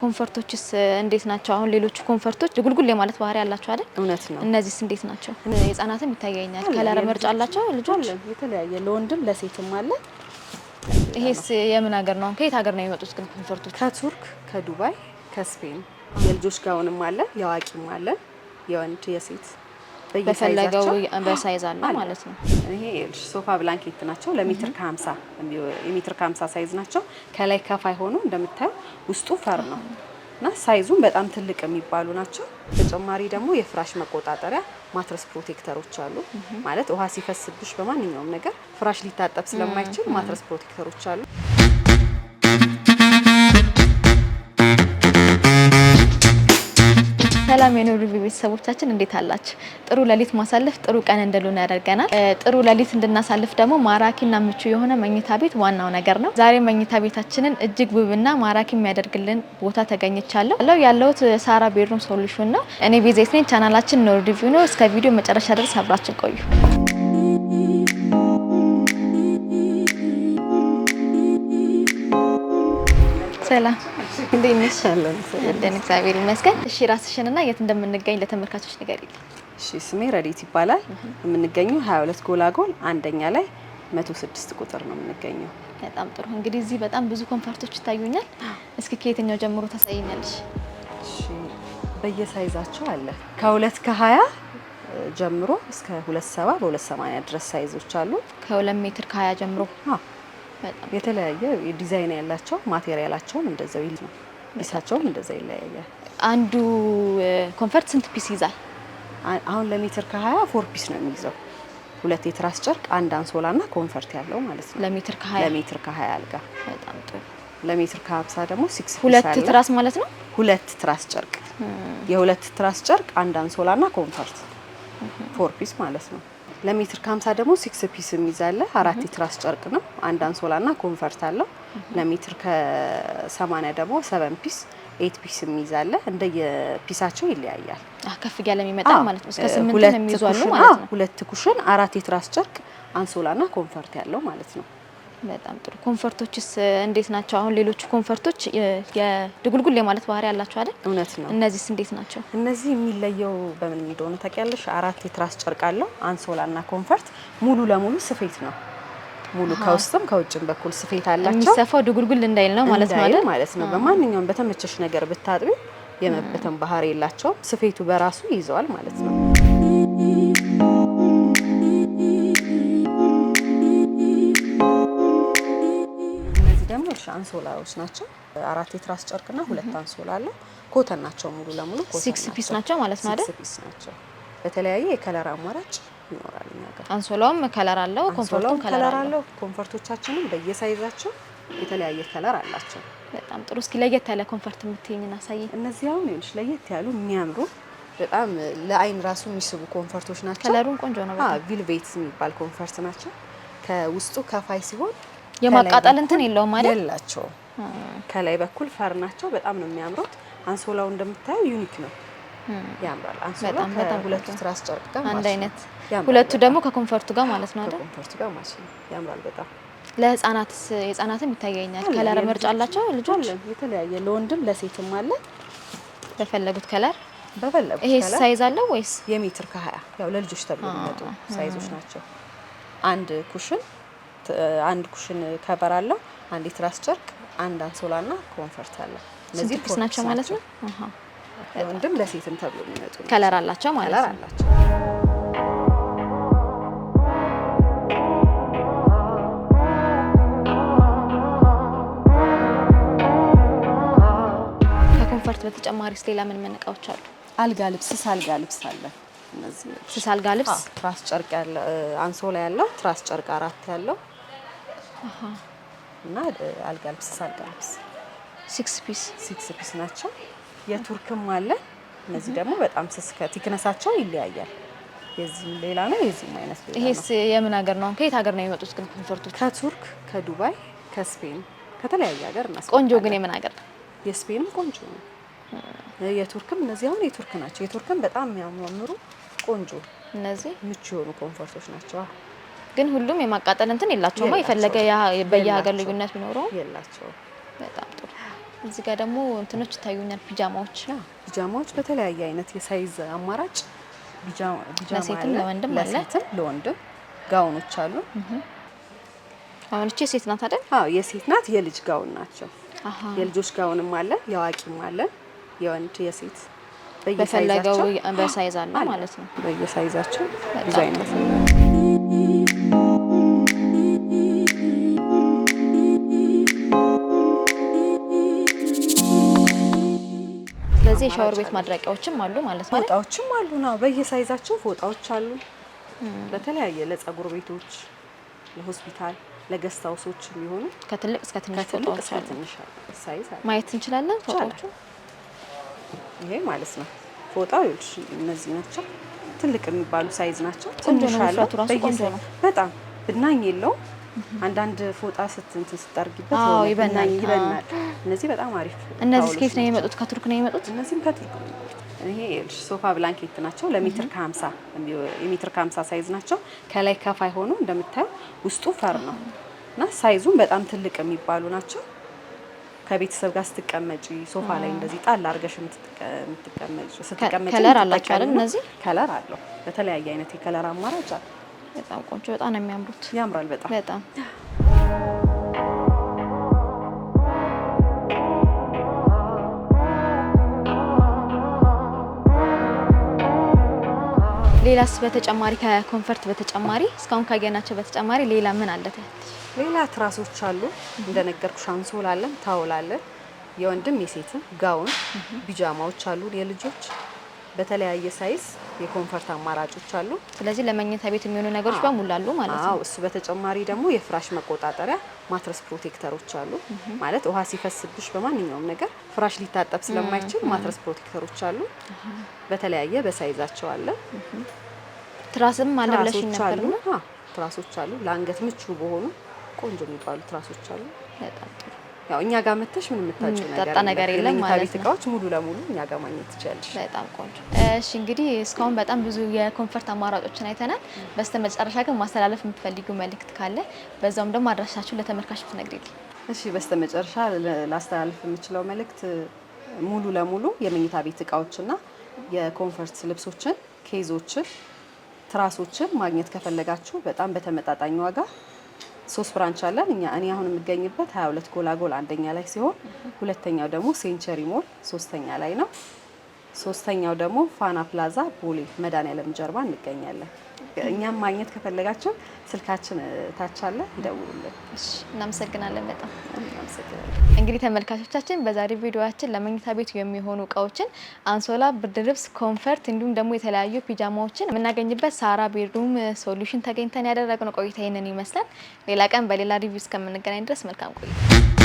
ኮንፈርቶችስ እንዴት ናቸው? አሁን ሌሎቹ ኮንፈርቶች ጉልጉል ማለት ባህሪ ያላቸው አይደል? እውነት ነው። እነዚህስ እንዴት ናቸው? የህፃናትም ይታየኛል። ከለር ምርጫ አላቸው ልጆች የተለያየ ለወንድም ለሴትም አለ። ይሄስ የምን ሀገር ነው? ከየት ሀገር ነው የሚመጡት ግን ኮንፈርቶች? ከቱርክ፣ ከዱባይ፣ ከስፔን። የልጆች ጋውንም አለ፣ የአዋቂም አለ፣ የወንድ የሴት በፈለገው በሳይዝ አለ ማለት ነው። ይሄ ሶፋ ብላንኬት ናቸው። ለሜትር ከ50 የሜትር ከ50 ሳይዝ ናቸው። ከላይ ከፋይ ሆኖ እንደምታዩ ውስጡ ፈር ነው እና ሳይዙን በጣም ትልቅ የሚባሉ ናቸው። ተጨማሪ ደግሞ የፍራሽ መቆጣጠሪያ ማትረስ ፕሮቴክተሮች አሉ። ማለት ውሃ ሲፈስብሽ በማንኛውም ነገር ፍራሽ ሊታጠብ ስለማይችል ማትረስ ፕሮቴክተሮች አሉ። ሰላም የኖር ቤተሰቦቻችን እንዴት አላችሁ? ጥሩ ለሊት ማሳለፍ ጥሩ ቀን እንደሉና ያደርገናል። ጥሩ ለሊት እንድናሳልፍ ደግሞ ማራኪና ምቹ የሆነ መኝታ ቤት ዋናው ነገር ነው። ዛሬ መኝታ ቤታችንን እጅግ ውብና ማራኪ የሚያደርግልን ቦታ ተገኝቻለሁ። ያለሁት ሳራ ቤድሩም ሶሉሽን ነው። እኔ ቤዛይት ነኝ። ቻናላችን ኖር ሪቪው ነው። እስከ ቪዲዮ መጨረሻ ድረስ አብራችን ቆዩ። ሰላም እንዴት ነሽ? እንደን እግዚአብሔር ይመስገን። እሺ ራስሽንና የት እንደምንገኝ ለተመልካቾች ንገሪልኝ። እሺ ስሜ ረዲት ይባላል። የምንገኘው 22 ጎላጎል አንደኛ ላይ 106 ቁጥር ነው የምንገኘው። በጣም ጥሩ። እንግዲህ እዚህ በጣም ብዙ ኮንፈርቶች ይታዩኛል። እስኪ ከየትኛው ጀምሮ ታሳይኛለሽ? እሺ በየሳይዛቸው አለ። ከ2 ከ20 ጀምሮ እስከ 270 በ280 ድረስ ሳይዞች አሉ። ከ2 ሜትር ከ20 ጀምሮ የተለያየ ዲዛይን ያላቸው ማቴሪያላቸውም እንደዛው ይል ነው። ፒሳቸውም እንደዛ ይለያያል። አንዱ ኮንፈርት ስንት ፒስ ይዛል? አሁን ለሜትር ከ20 4 ፒስ ነው የሚይዘው። 2 የትራስ ጨርቅ፣ አንድ አንሶላና ኮንፈርት ያለው ማለት ነው። ለሜትር ከ20 አልጋ። በጣም ጥሩ። ለሜትር ከ50 ደግሞ 6 ፒስ ሁለት ትራስ ማለት ነው። 2 ትራስ ጨርቅ፣ የ2 ትራስ ጨርቅ፣ አንድ አንሶላና ኮንፈርት 4 ፒስ ማለት ነው። ለሜትር ከ50 ደግሞ 6 ፒስ የሚይዛለ 4 ትራስ ጨርቅ ነው። አንድ አንሶላና ኮንፈርት አለው። ለሜትር ከ80 ደግሞ 7 ፒስ 8 ፒስ የሚይዛለ እንደየፒሳቸው ይለያያል። ከፍ ያለ የሚመጣ ማለት ነው። እስከ 8 ነው የሚይዛሉ ማለት ነው። 2 ኩሽን 4 የትራስ ጨርቅ አንሶላና ኮንፈርት ያለው ማለት ነው። በጣም ጥሩ። ኮንፈርቶችስ እንዴት ናቸው? አሁን ሌሎቹ ኮንፈርቶች የድጉልጉል ማለት ባህሪ ያላቸው አይደል? እውነት ነው። እነዚህስ እንዴት ናቸው? እነዚህ የሚለየው በምን እንደሆነ ታውቂያለሽ? 4 የትራስ ጨርቅ አለው። አንሶላና ኮንፈርት ሙሉ ለሙሉ ስፌት ነው። ሙሉ ከውስጥም ከውጭም በኩል ስፌት አላቸው። የሚሰፋው ድጉልጉል እንዳይል ነው ማለት ነው አይደል? ማለት ነው። በማንኛውም በተመቸሽ ነገር ብታጥቢ የመበተን ባህሪ የላቸውም። ስፌቱ በራሱ ይዘዋል ማለት ነው። አንሶላዎች ናቸው። 4 የትራስ ጨርቅና 2 አንሶላ አለ። ኮተን ናቸው። ሙሉ ለሙሉ ኮተን 6 ፒስ ናቸው ማለት ነው አይደል? 6 ፒስ ናቸው። በተለያየ የከለር አማራጭ ይኖራል እኛ ጋር። አንሶላውም ከለር አለው፣ ኮንፈርቱም ከለር አለው። ኮንፈርቶቻችንም በየሳይዛቸው የተለያየ ከለር አላቸው። በጣም ጥሩ። እስኪ ለየት ያለ ኮንፈርት የምትይኝና አሳይ። እነዚህ አሁን ይኸውልሽ ለየት ያሉ የሚያምሩ በጣም ለአይን ራሱ የሚስቡ ኮንፈርቶች ናቸው። ከለሩን ቆንጆ ነው በጣም። ቪልቬት የሚባል ኮንፈርት ናቸው። ከውስጡ ከፋይ ሲሆን የማቃጠል እንትን የለውም ማለት የላቸው። ከላይ በኩል ፈር ናቸው። በጣም ነው የሚያምሩት። አንሶላው እንደምታየው ዩኒክ ነው፣ ያምራል። አንሶላው ከሁለቱ ትራስ ጨርቅ ጋር አንድ አይነት፣ ሁለቱ ደግሞ ከኮንፈርቱ ጋር ማለት ነው አይደል? ከኮንፈርቱ ጋር ማለት ነው። ያምራል በጣም። ለህፃናትስ የህፃናትም ይታየኛል። ከለር ምርጫ አላቸው ልጆች? የተለያየ ለወንድም ለሴትም አለ። በፈለጉት ከለር በፈለጉት ከለር። ይሄ ሳይዝ አለው ወይስ? የሜትር ከ20 ያው ለልጆች ተብሎ የሚመጡ ሳይዞች ናቸው። አንድ ኩሽን ከበር አለው። አንድ የትራስ ጨርቅ፣ አንድ አንሶላና ኮንፈርት አለው። እነዚህ ፒስ ናቸው ማለት ነው። ለወንድም ለሴትም ተብሎ የሚመጡ ከለር አላቸው ማለት ነው። አላቸው። ከኮንፈርት በተጨማሪስ ሌላ ምን እቃዎች አሉ? አልጋ ልብስ፣ ሳልጋ ልብስ አለ። እነዚህ ሳልጋ ልብስ፣ ትራስ ጨርቅ ያለ አንሶላ ያለው፣ ትራስ ጨርቅ 4 ያለው እና አልጋ ልብስ፣ ሳልጋ ልብስ 6 ፒስ ናቸው። የቱርክም አለ። እነዚህ ደግሞ በጣም ስስ ከቲክነሳቸው ይለያያል። የዚህም ሌላ ነው፣ የዚህም አይነት ሌላ ነው። ይሄስ የምን ሀገር ነው? ከየት ሀገር ነው የሚመጡት ግን ኮንፈርቶች? ከቱርክ፣ ከዱባይ፣ ከስፔን ከተለያየ ሀገር እናስመጣለን። ቆንጆ ግን የምን ሀገር? የስፔንም ቆንጆ ነው። የቱርክም እነዚህ አሁን የቱርክ ናቸው። የቱርክም በጣም የሚያምሩ ቆንጆ እነዚህ ምቹ የሆኑ ኮንፈርቶች ናቸው። ግን ሁሉም የማቃጠል እንትን የላቸውም። የፈለገ በየሀገር ልዩነት ቢኖረው የላቸው። በጣም ጥሩ። እዚህ ጋር ደግሞ እንትኖች ይታዩኛል፣ ፒጃማዎች በተለያየ አይነት የሳይዝ አማራጭ ፒጃማ ለሴትም ለወንድም አለ። ለሴትም ለወንድም ጋውኖች አሉ። አሁን እቺ ሴት ናት አይደል? አዎ የሴት ናት። የልጅ ጋውን ናቸው። የልጆች ጋውንም አለ፣ የአዋቂም አለ፣ የወንድ የሴት በፈለገው በሳይዝ አለ ማለት ነው። በየሳይዛቸው ብዙ አይነት ነው። ስለዚህ የሻወር ቤት ማድረቂያዎችም አሉ ማለት ነው። ፎጣዎችም አሉ ነው፣ በየሳይዛቸው ፎጣዎች አሉ። በተለያየ ለጸጉር ቤቶች፣ ለሆስፒታል፣ ለገስት ሃውሶች የሚሆኑ ከትልቅ እስከ ትንሽ ፎጣዎች አሉ። ሳይዝ አለ። ማየት እንችላለን ፎጣዎቹ። ይሄ ማለት ነው ፎጣው ይልሽ እነዚህ ናቸው። ትልቅ የሚባሉ ሳይዝ ናቸው። ቆንጆ ነው። ፎጣው ራሱ ቆንጆ ነው። በጣም ብናኝ የለውም። አንዳንድ ፎጣ ስትጠርጊበት ይበናል። እነዚህ በጣም አሪፍ። እነዚህ ከየት ነው የመጡት? ከቱርክ ነው የመጡት። እነዚህም ከቱርክ ነው። ይሄ ሶፋ ብላንኬት ናቸው። ለሜትር ከ50 የሜትር ከ50 ሳይዝ ናቸው። ከላይ ከፋይ ሆኖ እንደምታዩ ውስጡ ፈር ነው እና ሳይዙም በጣም ትልቅ የሚባሉ ናቸው። ከቤተሰብ ጋር ስትቀመጪ ሶፋ ላይ እንደዚህ ጣል አድርገሽ ስትቀመጪ ከለር አላቸው አይደል? እነዚህ ከለር አለው። በተለያየ አይነት የከለር አማራጭ አለ። በጣም ቆንጆ፣ በጣም ነው የሚያምሩት። ያምራል በጣም በጣም። ሌላስ በተጨማሪ ከኮንፈርት በተጨማሪ እስካሁን ካየናቸው በተጨማሪ ሌላ ምን አለ? ሌላ ትራሶች አሉ እንደነገርኩሽ፣ አንሶላ አለን፣ ታውል አለን፣ የወንድም የሴትም ጋውን፣ ቢጃማዎች አሉ የልጆች በተለያየ ሳይዝ የኮንፈርት አማራጮች አሉ። ስለዚህ ለመኝታ ቤት የሚሆኑ ነገሮች በሙሉ አሉ ማለት ነው። እሱ በተጨማሪ ደግሞ የፍራሽ መቆጣጠሪያ ማትረስ ፕሮቴክተሮች አሉ። ማለት ውሃ ሲፈስብሽ በማንኛውም ነገር ፍራሽ ሊታጠብ ስለማይችል ማትረስ ፕሮቴክተሮች አሉ። በተለያየ በሳይዛቸው አለ። ትራስም አለ ብለሽኝ ነበር ነው? ትራሶች አሉ። ለአንገት ምቹ በሆኑ ቆንጆ የሚባሉ ትራሶች አሉ። በጣም ጥሩ። ያው እኛ ጋር መተሽ ምንም የምታጭው ነገር የለም ማለት ነው። እቃዎች ሙሉ ለሙሉ እኛ ጋር ማግኘት ትችላለሽ። በጣም ቆንጆ። እሺ እንግዲህ እስካሁን በጣም ብዙ የኮንፈርት አማራጮችን አይተናል። በስተመጨረሻ ግን ማስተላለፍ የምትፈልጊው መልእክት ካለ በዛውም ደግሞ አድራሻችሁን ለተመልካች ብትነግሪልኝ። እሺ በስተመጨረሻ ላስተላልፍ የምችለው መልእክት ሙሉ ለሙሉ የመኝታ ቤት እቃዎችና የኮንፈርት ልብሶችን፣ ኬዞችን፣ ትራሶችን ማግኘት ከፈለጋችሁ በጣም በተመጣጣኝ ዋጋ 3 ብራንች አለን። እኔ አሁን የምገኝበት 22 ጎላጎል አንደኛ ላይ ሲሆን ሁለተኛው ደግሞ ሴንቸሪ ሞል ሶስተኛ ላይ ነው። ሶስተኛው ደግሞ ፋና ፕላዛ ቦሌ መድኃኒዓለም ጀርባ እንገኛለን። እኛም ማግኘት ከፈለጋችሁ ስልካችን ታች አለ፣ ይደውሉልን። እሺ እናመሰግናለን በጣም እናመሰግናለን። እንግዲህ ተመልካቾቻችን በዛሬ ቪዲዮአችን ለመኝታ ቤት የሚሆኑ እቃዎችን አንሶላ፣ ብርድ ልብስ፣ ኮንፈርት እንዲሁም ደግሞ የተለያዩ ፒጃማዎችን የምናገኝበት ሳራ ቤድሩም ሶሉሽን ተገኝተን ያደረግነው ቆይታ ይሄንን ይመስላል። ሌላ ቀን በሌላ ሪቪው እስከምንገናኝ ድረስ መልካም ቆይታ